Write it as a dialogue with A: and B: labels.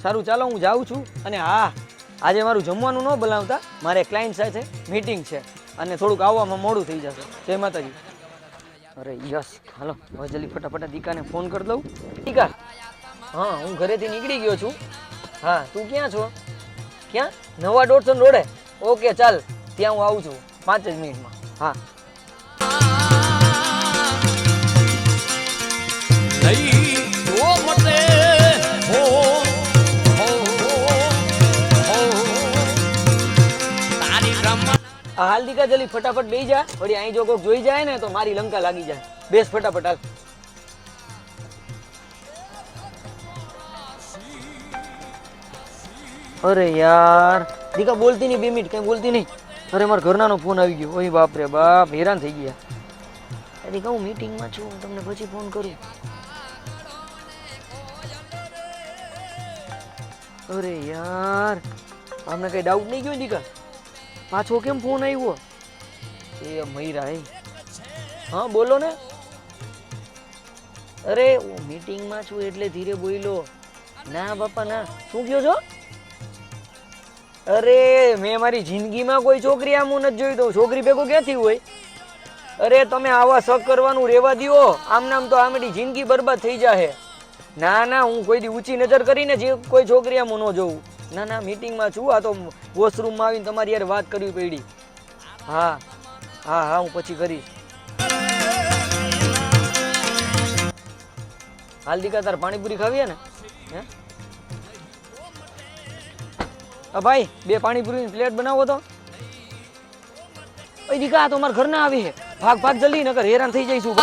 A: સારું ચાલો હું જાઉં છું. અને હા, આજે મારું જમવાનું ન બોલાવતા, મારે ક્લાયન્ટ સાથે મીટિંગ છે અને થોડુંક આવવામાં મોડું થઈ જશે. જય માતાજી. અરે યસ, હાલો હવે જલ્દી ફટાફટ દીકાને ફોન કરી દઉં. દીકા, હા હું ઘરેથી નીકળી ગયો છું. હા તું ક્યાં છો? ક્યાં? નવા દોઢસો રોડે? ઓકે ચાલ, ત્યાં હું આવું છું 5 જ મિનિટમાં. હા હાલ દીકા જલ્દી ફટાફટ બેસી જા. વળી અહીં જો કોઈક જોઈ જાય ને તો મારી લંકા લાગી જાય. બેસ ફટાફટ હાલ. અરે યાર દીકા બોલતી નહીં, 2 મિનિટ કઈ બોલતી નહીં. અરે મારા ઘરનાનો ફોન આવી ગયો. ઓય બાપ રે બાપ, હેરાન થઈ ગયા. દીકા હું મીટિંગમાં છું, હું તમને પછી ફોન કરું. અરે યાર, આમને કઈ ડાઉટ નહીં ગયો દીકા? પાછો કેમ ફોન આવ્યો? એ મયરા હે. હા બોલો ને. અરે હું મીટિંગમાં છું એટલે ધીરે બોલો. ના બાપા ના. શું કહો છો? અરે મેં મારી જિંદગીમાં કોઈ છોકરી આમ નથી જોઈ. તો છોકરી ભેગો ક્યાંથી હોય? અરે તમે આવા શક કરવાનું રેવા દ્યો. આમ નામ તો આમડી જિંદગી બરબાદ થઈ જાહે. ના ના, હું કોઈ દી ઊંચી નજર કરીને જે કોઈ છોકરી આમ ન જોઉં. ના ના, મીટિંગમાં છું. આ તો વોશરૂમમાં આવીને તમારી યાર વાત કરવી પડી. હા હા હા, હું પછી કરીશ. હાલ દીકા તાર પાણીપુરી ખાવી ને? હે ભાઈ 2 પાણીપુરીની પ્લેટ બનાવો તો. ઓય દીકા તો મારા ઘરના આવી છે. ભાગ ભાગ જલ્દી, નકર હેરાન થઈ જઈશું.